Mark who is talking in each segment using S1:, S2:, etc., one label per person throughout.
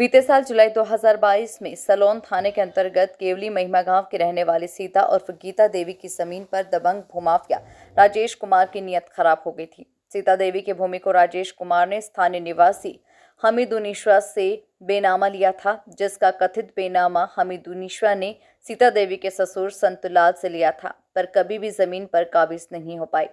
S1: बीते साल जुलाई 2022 में सलोन थाने के अंतर्गत केवली महिमा गांव के रहने वाली सीता और गीता देवी की जमीन पर दबंग भूमाफिया राजेश कुमार की नीयत खराब हो गई थी। सीता देवी की भूमि को राजेश कुमार ने स्थानीय निवासी हमीदुनिशा से बेनामा लिया था, जिसका कथित बेनामा हमीदुनिशा ने सीता देवी के ससुर संतुलाल से लिया था, पर कभी भी जमीन पर काबिज नहीं हो पाई।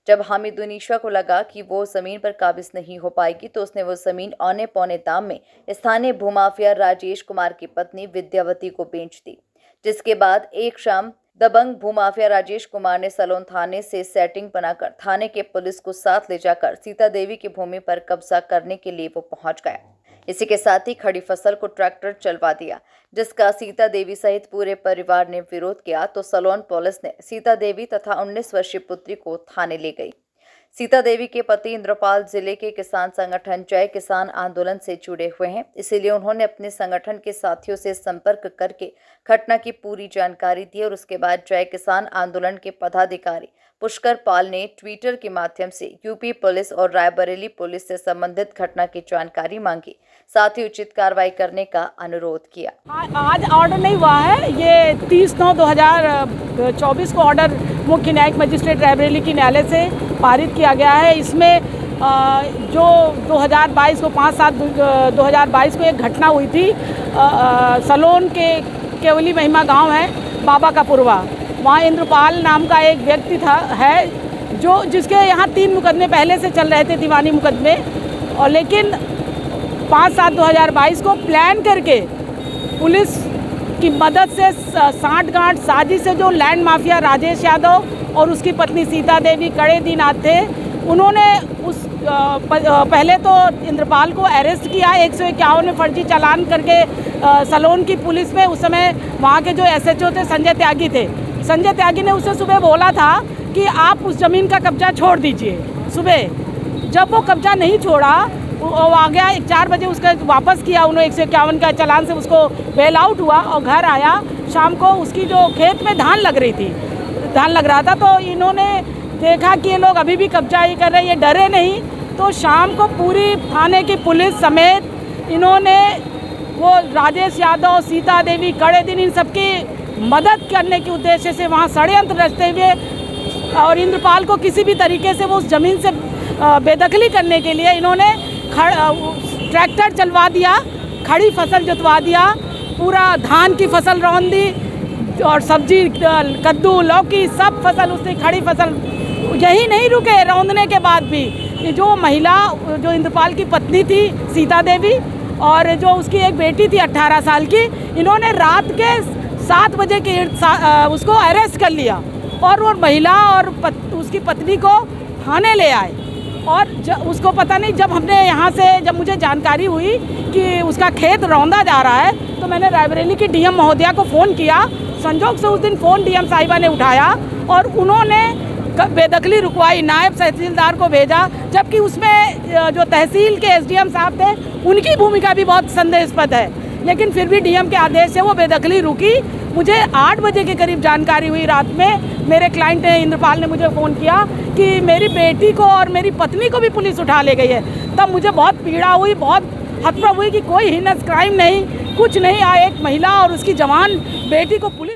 S1: जब हमीदुनिशा को लगा कि वो जमीन पर काबिज नहीं हो पाएगी तो उसने वो जमीन औने पौने दाम में स्थानीय भूमाफिया राजेश कुमार की पत्नी विद्यावती को बेच दी, जिसके बाद एक शाम दबंग भूमाफिया राजेश कुमार ने सलोन थाने से सेटिंग बनाकर थाने के पुलिस को साथ ले जाकर सीता देवी की भूमि पर कब्जा करने के लिए वो पहुंच गया। इसी के साथ ही खड़ी फसल को ट्रैक्टर चलवा दिया, जिसका सीता देवी सहित पूरे परिवार ने विरोध किया तो सलोन पुलिस ने सीता देवी तथा 19 वर्षीय पुत्री को थाने ले गई। सीता देवी के पति इंद्रपाल जिले के किसान संगठन जय किसान आंदोलन से जुड़े हुए हैं, इसीलिए उन्होंने अपने संगठन के साथियों से संपर्क करके घटना की पूरी जानकारी दी और उसके बाद जय किसान आंदोलन के पदाधिकारी पुष्कर पाल ने ट्विटर के माध्यम से यूपी पुलिस और रायबरेली पुलिस से संबंधित घटना की जानकारी मांगी, साथ ही उचित कार्रवाई करने का अनुरोध किया।
S2: आज ऑर्डर नहीं हुआ है, ये 30/9/2024 को ऑर्डर मुख्य न्यायिक मजिस्ट्रेट रायबरेली की न्यायालय से पारित किया गया है। इसमें जो 2022 को 5/7/2022 को एक घटना हुई थी, सलोन के केवली महिमा गांव है बाबा का पुरवा, वहाँ इंद्रपाल नाम का एक व्यक्ति जिसके यहाँ 3 मुकदमे पहले से चल रहे थे, दीवानी मुकदमे, और लेकिन 5/7/2022 को प्लान करके पुलिस की मदद से सांठगांठ साजिश से जो लैंड माफिया राजेश यादव और उसकी पत्नी सीता देवी कड़े दिनाथ थे, उन्होंने पहले तो इंद्रपाल को अरेस्ट किया 151 में फर्जी चालान करके सलोन की पुलिस में। उस समय वहाँ के जो SHO थे संजय त्यागी थे। संजय त्यागी ने उसे सुबह बोला था कि आप उस ज़मीन का कब्जा छोड़ दीजिए। सुबह जब वो कब्जा नहीं छोड़ा, वो आ गया 4 बजे, उसका वापस किया उन्होंने 151 का चालान से, उसको बेल आउट हुआ और घर आया। शाम को उसकी जो खेत में धान लग रहा था, तो इन्होंने देखा कि ये लोग अभी भी कब्जा ही कर रहे हैं, ये डरे नहीं, तो शाम को पूरी थाने की पुलिस समेत इन्होंने वो राजेश यादव, सीता देवी, कड़े दिन, इन सबकी मदद करने के उद्देश्य से वहाँ षड्यंत्र रचते हुए और इंद्रपाल को किसी भी तरीके से वो उस ज़मीन से बेदखली करने के लिए इन्होंने ट्रैक्टर चलवा दिया, खड़ी फसल जुतवा दिया, पूरा धान की फसल रौंद दी और सब्जी, कद्दू, लौकी, सब फसल, उसने खड़ी फसल। यही नहीं रुके, रौंदने के बाद भी जो महिला, जो इंद्रपाल की पत्नी थी सीता देवी और जो उसकी एक बेटी थी 18 साल की, इन्होंने रात के 7 बजे के उसको अरेस्ट कर लिया और वो महिला और उसकी पत्नी को थाने ले आए। और उसको पता नहीं, जब मुझे जानकारी हुई कि उसका खेत रौंदा जा रहा है, तो मैंने रायबरेली की DM महोदया को फ़ोन किया। संजोग से उस दिन फ़ोन DM साहिबा ने उठाया और उन्होंने बेदखली रुकवाई, नायब तहसीलदार को भेजा, जबकि उसमें जो तहसील के SDM साहब थे, उनकी भूमिका भी बहुत संदेहास्पद है, लेकिन फिर भी DM के आदेश से वो बेदखली रुकी। मुझे 8 बजे के करीब जानकारी हुई रात में, मेरे क्लाइंट इंद्रपाल ने मुझे फ़ोन किया कि मेरी बेटी को और मेरी पत्नी को भी पुलिस उठा ले गई है। तब मुझे बहुत पीड़ा हुई, बहुत हतप्रभ हुई कि कोई हीनस क्राइम नहीं, कुछ नहीं, एक महिला और उसकी जवान बेटी को पुलिस